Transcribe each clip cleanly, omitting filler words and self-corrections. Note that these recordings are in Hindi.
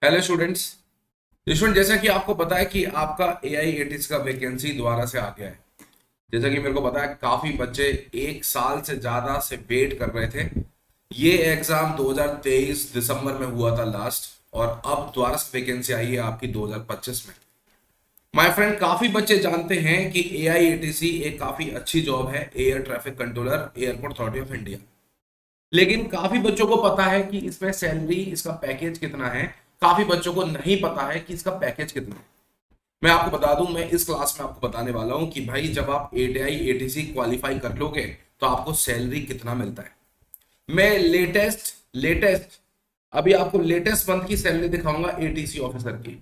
Hello students. स्टूडेंट, जैसा कि आपको पता है कि आपका AIATS का वैकेंसी दोबारा से आ गया है। जैसा कि मेरे को पता है काफी बच्चे एक साल से ज्यादा से वेट कर रहे थे। ये एग्जाम 2023 दिसंबर में हुआ था लास्ट, और अब दोबारा से वैकेंसी आई है आपकी 2025 में। माय फ्रेंड, काफी बच्चे जानते हैं कि AIATC एक काफी अच्छी जॉब है, air traffic controller, airport authority of India. लेकिन काफी बच्चों को पता है कि इसमें सैलरी, इसका पैकेज कितना है। काफी बच्चों को नहीं पता है कि इसका पैकेज कितना है। मैं आपको बता दूं, मैं इस क्लास में आपको बताने वाला हूं कि भाई जब आप AIATC क्वालिफाई कर लोगे तो आपको सैलरी कितना मिलता है। मैं लेटेस्ट लेटेस्ट अभी आपको लेटेस्ट मंथ की सैलरी दिखाऊंगा ATC ऑफिसर की।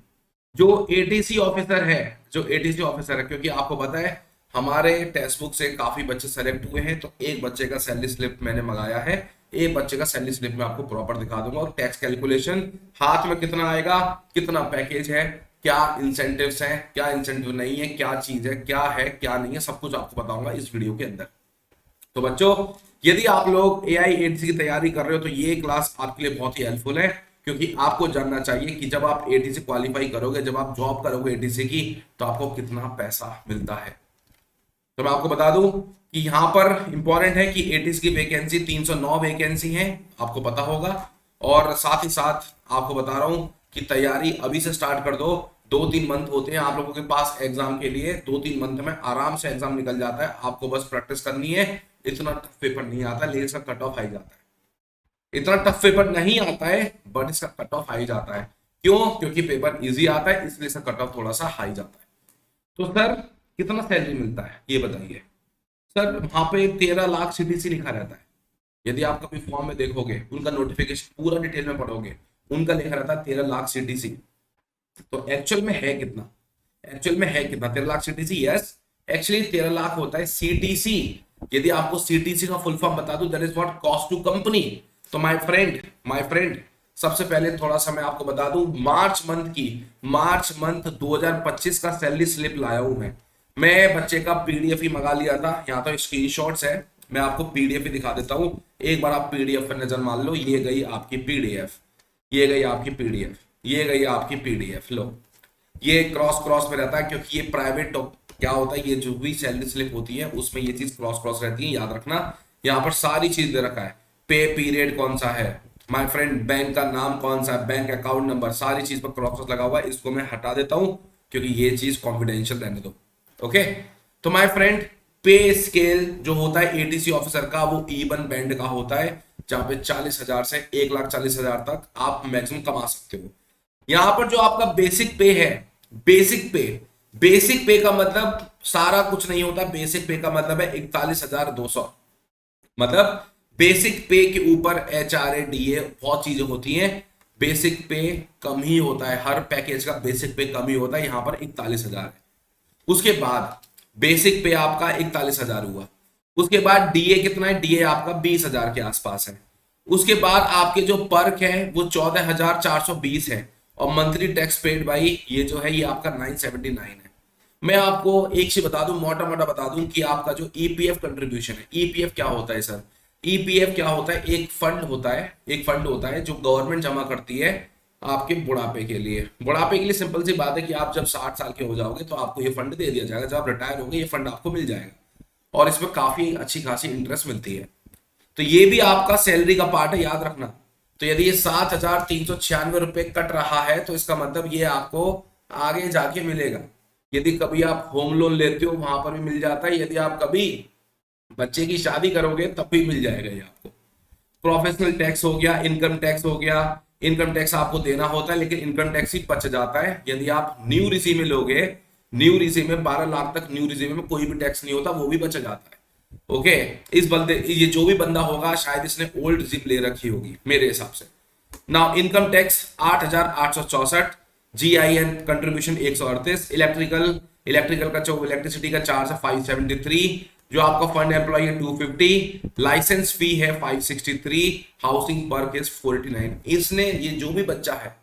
जो ATC ऑफिसर है, क्योंकि आपको पता है हमारे टेक्स्ट बुक से काफी बच्चे सेलेक्ट हुए हैं, तो एक बच्चे का सैलरी स्लिप मैंने मंगाया है। एक बच्चे का सैलरी स्लिप मैं आपको प्रॉपर दिखा दूंगा, और टैक्स कैलकुलेशन हाथ में कितना आएगा, कितना पैकेज है, क्या इंसेंटिव्स हैं, क्या इंसेंटिव नहीं है, क्या चीज है, क्या है क्या नहीं है, सब कुछ आपको बताऊंगा इस वीडियो के अंदर। तो बच्चों, यदि आप लोग AIATC की तैयारी कर रहे हो तो ये क्लास आपके लिए बहुत ही हेल्पफुल है, क्योंकि आपको जानना चाहिए कि जब आप ATC क्वालिफाई करोगे, जब आप जॉब करोगे ATC की, तो आपको कितना पैसा मिलता है। तो मैं आपको बता दूं कि यहाँ पर इंपॉर्टेंट है कि ATC की वैकेंसी 309 वैकेंसी है, आपको पता होगा। और साथ ही साथ आपको बता रहा हूं कि तैयारी अभी से स्टार्ट कर दो। 2-3 मंथ होते हैं आप लोगों के पास एग्जाम के लिए, 2-3 मंथ में आराम से एग्जाम निकल जाता है। आपको बस प्रैक्टिस करनी है। इतना टफ पेपर नहीं आता, लेकिन इसका कट ऑफ हाई जाता है। इतना टफ पेपर नहीं आता है, बट इसका कट ऑफ हाई जाता है। क्यों? क्योंकि पेपर इजी आता है, इसलिए इसका कट ऑफ थोड़ा सा हाई जाता है। तो सर, कितना सैलरी मिलता है ये बताइए। सर, वहां पे 13 लाख CTC लिखा रहता है। यदि आप कभी फॉर्म में देखोगे, उनका नोटिफिकेशन पूरा डिटेल में पढ़ोगे, उनका लिखा रहता है 13 लाख CTC। तो एक्चुअल में है कितना? 13 lakh CTC? Yes, actually 13 lakh होता है CTC। यदि आपको CTC का फुल फॉर्म बता दूं, that is what cost to company. तो माय फ्रेंड, सबसे पहले थोड़ा सा मैं आपको बता दूं, मार्च मंथ 2025 का सैलरी स्लिप लाया हूं मैं बच्चे का PDF ही मंगा लिया था। यहाँ तो स्क्रीनशॉट्स है, मैं आपको PDF ही दिखा देता हूँ। एक बार आप PDF पर नजर मान लो। ये गई आपकी PDF, ये गई आपकी PDF, ये गई आपकी PDF। लो, ये क्रॉस क्रॉस में रहता है, क्योंकि ये प्राइवेट क्या होता है, ये जो भी सैलरी स्लिप होती है उसमें ये चीज क्रॉस क्रॉस रहती है, याद रखना। यहाँ पर सारी चीज दे रखा है। पे पीरियड कौन सा है, माय फ्रेंड, बैंक का नाम कौन सा है, बैंक अकाउंट नंबर, सारी चीज पर क्रॉस क्रॉस लगा हुआ है। इसको मैं हटा देता हूँ, क्योंकि ये चीज कॉन्फिडेंशियल रहने दो। ओके। तो माय फ्रेंड, पे स्केल जो होता है ATC ऑफिसर का, वो इवन बैंड का होता है, जहां पे 40,000 से 1,40,000 तक आप मैक्सिमम कमा सकते हो। यहां पर जो आपका बेसिक पे है, बेसिक पे का मतलब सारा कुछ नहीं होता। बेसिक पे का मतलब है 41,200। मतलब बेसिक पे के ऊपर HRA DA बहुत चीजें होती हैं। बेसिक पे कम ही होता है, हर पैकेज का बेसिक पे कम ही होता है। यहां पर 41,000 है। उसके बाद बेसिक पे आपका 41,000 हुआ। उसके बाद DA कितना है? DA आपका 20,000 के आसपास है। उसके बाद आपके जो पर्क है वो 14,420 है। और मंथली टैक्स पेड भाई, ये जो है ये आपका 979 है। मैं आपको एक चीज बता दूं, मोटा मोटा बता दूं कि आपका जो EPF कंट्रीब्यूशन है, EPF क्या होता है सर? EPF क्या होता है? एक फंड होता है जो गवर्नमेंट जमा करती है आपके बुढ़ापे के लिए। बुढ़ापे के लिए सिंपल सी बात है कि आप जब 60 साल के हो जाओगे तो आपको ये फंड दे दिया जाएगा। जब आप रिटायर होंगे ये फंड आपको मिल जाएगा, और इसमें काफी अच्छी खासी इंटरेस्ट मिलती है। तो ये भी आपका सैलरी का पार्ट है, याद रखना। तो यदि ये 7,396 रुपए कट रहा है, तो इसका मतलब ये आपको आगे जाके मिलेगा। यदि कभी आप होम लोन लेते हो, वहां पर भी मिल जाता है। यदि आप कभी बच्चे की शादी करोगे तब भी मिल जाएगा ये आपको। प्रोफेशनल टैक्स हो गया, इनकम टैक्स हो गया। इनकम टैक्स आपको देना होता है, लेकिन इनकम टैक्स ही बच जाता है यदि आप न्यू रिसी में लोगे। न्यू रिसी में 12 लाख तक न्यू रिसी में कोई भी टैक्स नहीं होता, वो भी बच जाता है। ओके। इस बंदे, ये जो भी बंदा होगा शायद इसने ओल्ड जिप ले रखी होगी मेरे हिसाब से। Now income tax 8,864, GIN contribution 138, electrical का जो इलेक्ट्रिसिटी का चार्ज है 573, जो आपका फंड एम्प्लॉय है 250, लाइसेंस फी है 563, हाउसिंग पर्क इज 489। इसने, ये जो भी बच्चा है,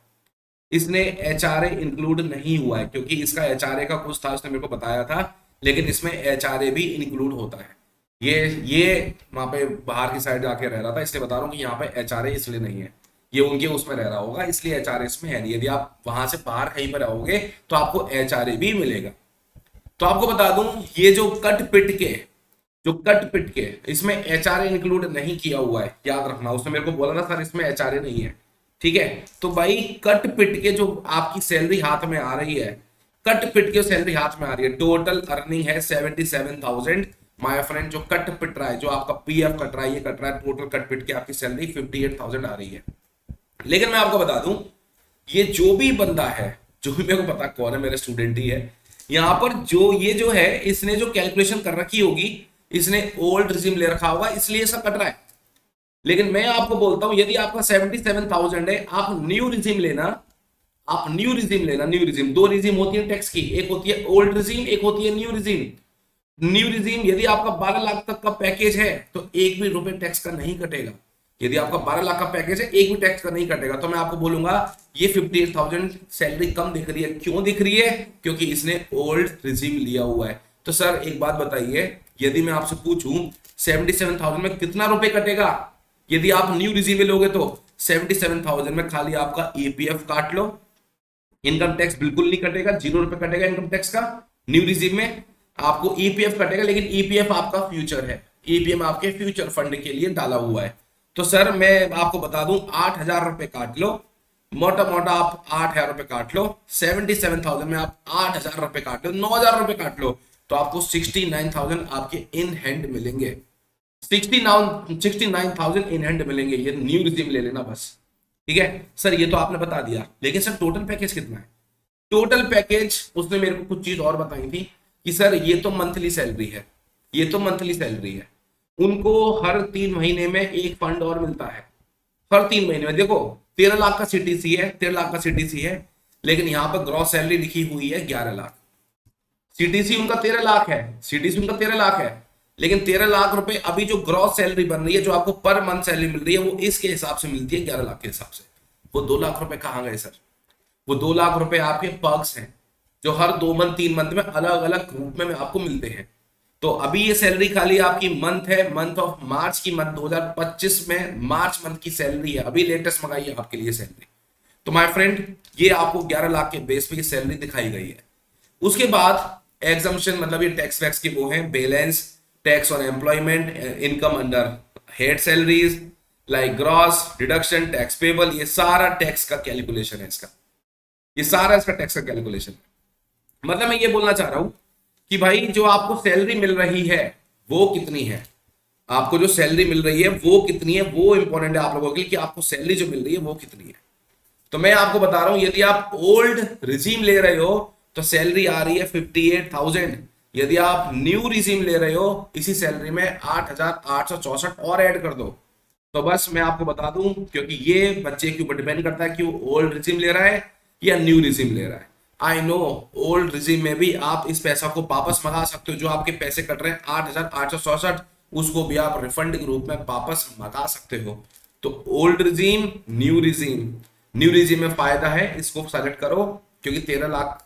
इसने HRA इंक्लूड नहीं हुआ है, क्योंकि इसका HRA का कुछ था, उसने मेरे को बताया था, लेकिन इसमें HRA भी इंक्लूड होता है। ये वहां पे बाहर की साइड जाके रह रहा था, इसलिए बता रहा हूँ कि यहाँ पे HRA इसलिए नहीं है। ये उनके उसमें रह रहा होगा, इसलिए एचआरए इसमें है नहीं। यदि आप वहां से बाहर कहीं पर रहोगे तो आपको एचआरए भी मिलेगा। तो आपको बता दूं, ये जो कट पिट के इसमें एचआरए इंक्लूड नहीं किया हुआ है, याद रखना। उसने मेरे को बोला ना सर इसमें एचआरए नहीं है, ठीक है। तो भाई कट पिट के जो आपकी सैलरी हाथ में आ रही है, कट पिट के सैलरी हाथ में आ रही है, टोटल अर्निंग है 77,000 माय फ्रेंड। जो कट पिट रहा है, जो आपका पीएफ कट रहा है, ये कट रहा है, टोटल कट पिट के आपकी सैलरी 58,000 आ रही है। लेकिन मैं आपको बता दूं, ये जो भी बंदा है, जो भी मेरे को पता कौन है, मेरे स्टूडेंट ही है, यहां पर जो ये जो है, इसने जो कैलकुलेशन कर रखी होगी, इसने ओल्ड रिज्यूम ले रखा होगा, इसलिए सब कट रहा है। लेकिन मैं आपको बोलता हूं, यदि आपका 77,000 है, आप न्यू रिज्यूम लेना, न्यू रिज्यूम। दो रिज्यूम होती है टैक्स की, एक होती है ओल्ड रिज्यूम, एक होती है न्यू रिज्यूम। न्यू रिज्यूम यदि आपका 12 लाख तक का पैकेज है तो एक भी रुपए टैक्स का नहीं कटेगा। यदि आपका 12 लाख का पैकेज है, एक भी टैक्स का नहीं कटेगा। तो मैं आपको बोलूंगा ये 58,000 सैलरी कम दिख रही है। क्यों दिख रही है? क्योंकि इसने ओल्ड रिज्यूम लिया हुआ है। तो सर एक बात बताइए, यदि मैं आपसे पूछूं 77,000 में कितना रुपए कटेगा, यदि आप न्यू रिज्यूम लोगे तो 77,000 में खाली आपका ईपीएफ काट लो, इनकम टैक्स बिल्कुल नहीं कटेगा, 0 रुपए कटेगा इनकम टैक्स का। न्यू रिज्यूम में आपको ईपीएफ कटेगा, लेकिन ईपीएफ आपका फ्यूचर है, ईपीएफ आपके फ्यूचर फंड के लिए डाला हुआ है। तो सर मैं आपको बता दूं, 8,000 रुपए काट लो, मोटा मोटा आप 8,000 रुपए काट लो, 77,000 में आप 8,000 रुपए काट लो, 9,000 रुपए काट लो, तो आपको 69,000 आपके इन हैंड मिलेंगे। 69,000 इन हैंड मिलेंगे। ये न्यू रिज्यूम ले लेना बस, ठीक है। सर ये तो आपने बता दिया, लेकिन सर टोटल पैकेज कितना है? टोटल पैकेज उसने मेरे को कुछ चीज और बताई थी कि सर ये तो मंथली सैलरी है, ये तो मंथली सैलरी है। उनको हर 3 महीने में एक फंड और मिलता है, हर 3 महीने में। देखो 13 लाख का सीटीसी है, 13 लाख का सीटीसी है, लेकिन यहां पर ग्रॉस सैलरी लिखी हुई है 11 लाख। सीटीसी उनका 13 लाख है, सीटीसी उनका 13 लाख है, लेकिन 13 लाख रुपए अभी जो ग्रॉस सैलरी बन रही है, जो आपको पर मंथ सैलरी मिल रही है, वो इसके हिसाब से मिलती है 11 लाख के हिसाब से। वो 2 लाख रुपए कहां गए सर? वो 2 लाख रुपए आपके पर्क्स हैं, जो हर 2 मंथ 3 मंथ में अलग अलग रूप में आपको मिलते हैं। तो अभी ये सैलरी खाली आपकी मंथ है, मंथ ऑफ मार्च की, मंथ 2025 में मार्च मंथ की सैलरी है, अभी लेटेस्ट मंगाई है आपके लिए सैलरी। तो माय फ्रेंड ये आपको 11 लाख के बेस पे ये सैलरी दिखाई गई है। उसके बाद एग्जम्पशन, मतलब ये टैक्स वैक्स की वो है, balance, tax on employment, income under head salaries like gross, deduction, tax payable, ये सारा टैक्स का कैलकुलेशन है इसका, ये सारा इसका टैक्स का कैलकुलेशन है। मतलब मैं ये बोलना चाह रहा हूं कि भाई जो आपको सैलरी मिल रही है वो कितनी है, आपको जो सैलरी मिल रही है वो कितनी है, वो इंपॉर्टेंट है आप लोगों के लिए कि आपको सैलरी जो मिल रही है वो कितनी है। तो मैं आपको बता रहा हूं, यदि आप ओल्ड रिजीम ले रहे हो तो सैलरी आ रही है 58,000। यदि आप न्यू रिजीम ले रहे हो, इसी सैलरी में 8,864 और ऐड कर दो। तो बस मैं आपको बता दूं, क्योंकि ये बच्चे के ऊपर डिपेंड करता है कि वो ओल्ड रिजीम ले रहा है या न्यू रिजीम ले रहा है। आई नो ओल्ड रिजीम में भी आप इस पैसा को वापस मंगा सकते हो, जो आपके पैसे कट रहे हैं 8,864, उसको भी आप रिफंड के रूप में वापस मंगा सकते हो। तो old regime, new regime, new regime में फायदा है, इसको सेलेक्ट करो, क्योंकि 13 लाख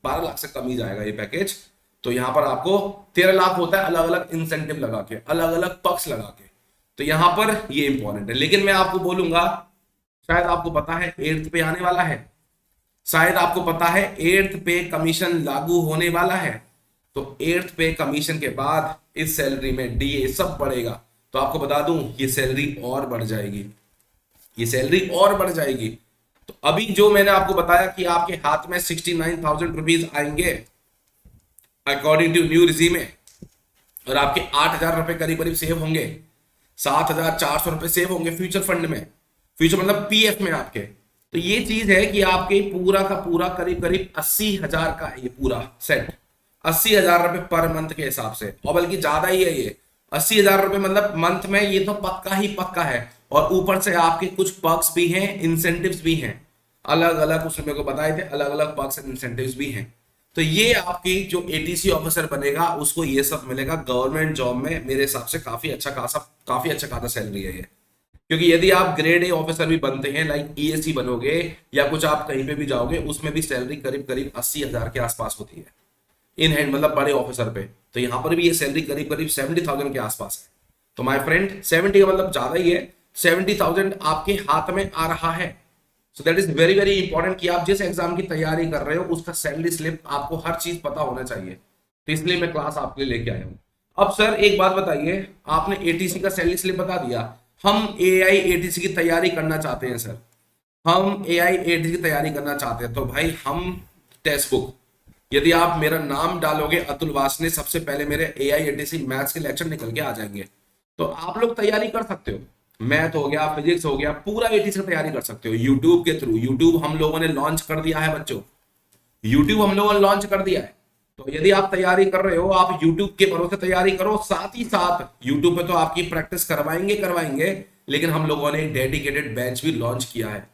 12 लाख से कम ही जाएगा ये पैकेज। तो यहां पर आपको 13 लाख होता है अलग अलग इंसेंटिव लगा के, अलग अलग पक्ष लगा के। तो यहां पर ये इंपॉर्टेंट है। लेकिन मैं आपको बोलूंगा, शायद आपको पता है 8th पे आने वाला है, शायद आपको पता है 8th पे कमीशन लागू होने वाला है। तो 8th पे कमीशन के बाद इस सैलरी में डीए सब बढ़ेगा। तो आपको बता दूं, ये सैलरी और बढ़ जाएगी, ये सैलरी और बढ़ जाएगी। तो अभी जो मैंने आपको बताया कि आपके हाथ में 69,000 रुपीज आएंगे अकॉर्डिंग टू न्यू रिजीम में, और आपके 8,000 रुपए करीब करीब सेव होंगे, 7,400 रुपए सेव होंगे फ्यूचर फंड में, फ्यूचर मतलब पीएफ में आपके। तो ये चीज है कि आपके पूरा का पूरा करीब करीब 80,000 का ये पूरा सेट, 80,000 रुपए पर मंथ के हिसाब से, और बल्कि ज्यादा ही है ये 80,000 रुपए, मतलब मंथ में ये तो पक्का ही पक्का है। और ऊपर से आपके कुछ पर्क्स भी हैं, इंसेंटिव्स भी हैं, अलग अलग उसने मेरे को बताए थे, अलग अलग पर्क्स एंड इंसेंटिव्स भी हैं। तो ये आपकी जो एटीसी ऑफिसर बनेगा उसको ये सब मिलेगा गवर्नमेंट जॉब में। मेरे हिसाब से काफी अच्छा खासा सैलरी है ये, क्योंकि यदि आप ग्रेड ए ऑफिसर भी बनते हैं, लाइक ईएससी बनोगे या कुछ आप कहीं पे भी जाओगे, उसमें भी सैलरी करीब करीब 80,000 के आसपास होती है इन हैंड, मतलब बड़े ऑफिसर पे। तो यहाँ पर भी ये सैलरी करीब करीब 70,000 के आसपास है। तो माय फ्रेंड 70 का मतलब ज्यादा ही है, 70,000 आपके हाथ में आ रहा है। So that is very very important कि आप जिस एग्जाम की तैयारी कर रहे हो उसका सैलरी स्लिप आपको हर चीज पता होना चाहिए। तो इसलिए मैं क्लास आपके लिए लेके आया हूँ। अब सर एक बात बताइए, आपने एटीसी का सैलरी स्लिप बता दिया, हम एआई एटीसी की तैयारी करना चाहते हैं सर, हम एआई एटीसी की तैयारी करना चाहते हैं, तो भाई हम टेक्स्ट बुक, यदि आप मेरा नाम डालोगे अतुल वासने, सबसे पहले मेरे एआई एटीसी मैथ्स के लेक्चर निकल के आ जाएंगे। तो आप लोग तैयारी कर सकते हो, मैथ हो गया, फिजिक्स हो गया, पूरा एटीसी की तैयारी कर सकते हो यूट्यूब के थ्रू। यूट्यूब हम लोगों ने लॉन्च कर दिया है बच्चों, यूट्यूब हम लोगों ने लॉन्च कर दिया है। तो यदि आप तैयारी कर रहे हो, आप यूट्यूब के भरोसे तैयारी करो, साथ ही साथ यूट्यूब पे तो आपकी प्रैक्टिस करवाएंगे, लेकिन हम लोगों ने डेडिकेटेड बैच भी लॉन्च किया है।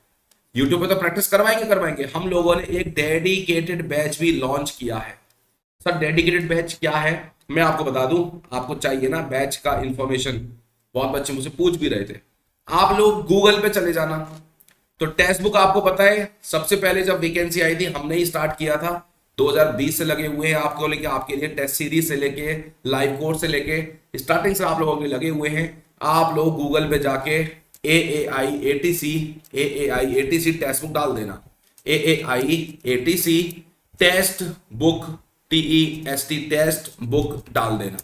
यूट्यूब पे तो प्रैक्टिस करवाएंगे, हम लोगों ने एक डेडिकेटेड बैच भी लॉन्च किया है। सर डेडिकेटेड बैच क्या है, मैं आपको बता दूं, आपको चाहिए ना बैच का इंफॉर्मेशन, बहुत बच्चे मुझसे पूछ भी रहे थे। आप लोग गूगल पे चले जाना, तो टेक्स्ट बुक आपको पता है सबसे पहले जब वैकेंसी आई थी हमने ही स्टार्ट किया था, 2020 से लगे हुए हैं आपको लेके, आपके लिए टेस्ट सीरीज से लेके लाइव कोर्स से लेके स्टार्टिंग से आप लोगों के लगे हुए हैं। आप लोग गूगल पे जाके AAI ATC टेक्स्ट बुक डाल देना, AAI ATC test book, TEST test book डाल देना।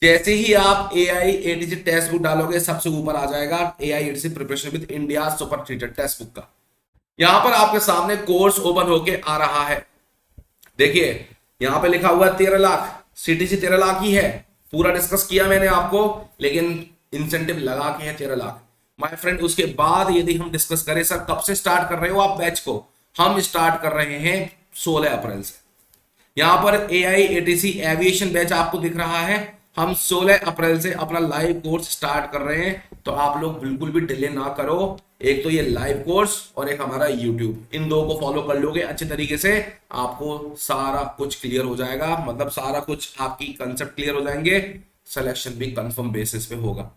जैसे ही आप AI ATC टेक्स्ट बुक डालोगे सबसे ऊपर आ जाएगा AI ATC preparation with India super treated text book का। यहां पर आपके सामने कोर्स ओपन होके आ रहा है, देखिए यहां पे लिखा हुआ 13 लाख, CTC 13 लाख ही है, पूरा डिस्कस किया मैंने आपको, लेकिन इंसेंटिव लगा के है 13 लाख माय फ्रेंड। उसके बाद यदि हम डिस्कस करें सर कब से स्टार्ट कर रहे हो आप बैच को, हम स्टार्ट कर रहे हैं 16 अप्रैल से। यहां पर AI ATC एविएशन बैच आपको दिख रहा है, हम 16 अप्रैल से अपना लाइव कोर्स स्टार्ट कर रहे हैं। तो आप लोग बिल्कुल भी डिले ना करो, एक तो ये लाइव कोर्स और एक हमारा यूट्यूब, इन दो को फॉलो कर लोगे अच्छे तरीके से, आपको सारा कुछ क्लियर हो जाएगा, मतलब सारा कुछ आपकी कंसेप्ट क्लियर हो जाएंगे, सिलेक्शन भी कंफर्म बेसिस पे होगा।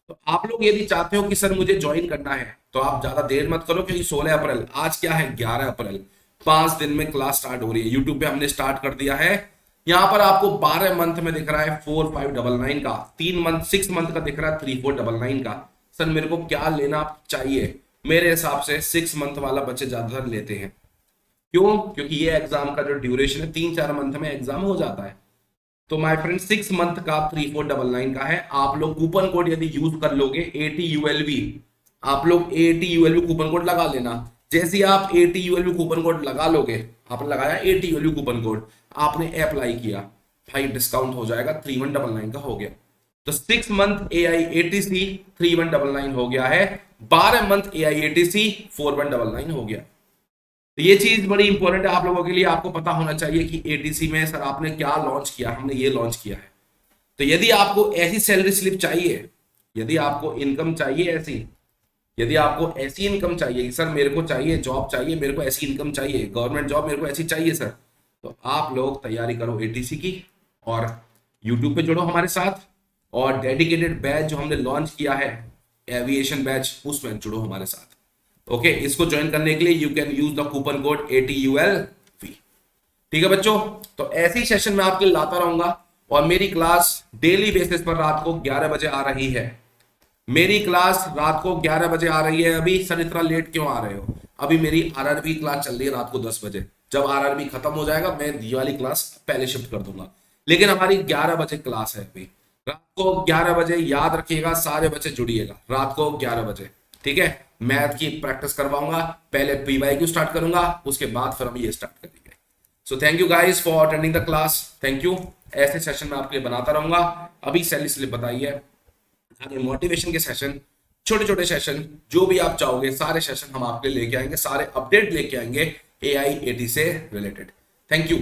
तो आप लोग यदि चाहते हो कि सर मुझे ज्वाइन करना है तो आप ज्यादा देर मत करो, क्योंकि 16 अप्रैल, आज क्या है 11 अप्रैल, 5 दिन में क्लास स्टार्ट हो रही है। यूट्यूब पे हमने स्टार्ट कर दिया है। यहां पर आपको 12 मंथ में दिख रहा है 4599 का, 3 मंथ 6 मंथ का दिख रहा है 3499 का। सर मेरे को क्या लेना चाहिए, मेरे हिसाब से 6 मंथ वाला बच्चे ज्यादातर लेते हैं। क्यों? क्योंकि ये एग्जाम का जो ड्यूरेशन है 3-4 मंथ में एग्जाम हो जाता है। तो माय फ्रेंड 6 मंथ का 3499 का है। आप लोग कूपन कोड यदि यूज कर लोगे ATULV, आप लोग ATULV कूपन कोड लगा लेना। जैसे ही आप ATULV कूपन कोड लगा लोगे, आपने लगाया ATULV कूपन कोड, आपने अप्लाई किया, भाई डिस्काउंट हो जाएगा, 3199 का हो गया। तो 6 मंथ AI ATC 3199 हो गया है, 12 मंथ AI ATC 4199 हो गया। तो ये चीज बड़ी इंपॉर्टेंट है आप लोगों के लिए, आपको पता होना चाहिए कि एटीसी में सर आपने क्या लॉन्च किया, हमने ये लॉन्च किया है। तो यदि आपको ऐसी सैलरी स्लिप चाहिए, यदि आपको इनकम चाहिए ऐसी, यदि आपको ऐसी इनकम चाहिए कि सर मेरे को चाहिए जॉब चाहिए, मेरे को ऐसी इनकम चाहिए, गवर्नमेंट जॉब मेरे को ऐसी चाहिए सर, तो आप लोग तैयारी करो एटीसी की और यूट्यूब पे जुड़ो हमारे साथ, और डेडिकेटेड बैच जो हमने लॉन्च किया है एविएशन बैच, उसमें जुड़ो हमारे साथ। ओके, इसको ज्वाइन करने के लिए you can use the coupon code ATULV। ठीक है बच्चों, तो ऐसी सेशन में आपके लाता रहूंगा, और मेरी क्लास डेली बेसिस पर रात को 11 बजे आ रही है। मेरी क्लास रात को 11 बजे आ रही है। अभी सर इतना लेट क्यों आ रहे हो? अभी मेरी RRB क्लास चल रही है रात को 10 बजे। जब RRB खत्म हो जाएगा मैं ये वाली क्लास पहले शिफ्ट कर दूंगा, लेकिन हमारी 11 बजे क्लास है अभी, रात को 11 बजे। याद रखिएगा, सारे बच्चे जुड़िएगा रात को 11 बजे, ठीक है। मैथ की प्रैक्टिस करवाऊंगा, पहले PYQ स्टार्ट करूंगा, उसके बाद फिर हम ये स्टार्ट करेंगे। So thank you guys for attending the class, thank you. ऐसे सेशन में आपके लिए बनाता रहूंगा। अभी सैलरी स्लिप बताइए, आगे मोटिवेशन के सेशन, छोटे छोटे सेशन, जो भी आप चाहोगे सारे सेशन हम आपके लेके आएंगे, सारे अपडेट लेके आएंगे AI AT से रिलेटेड। Thank you.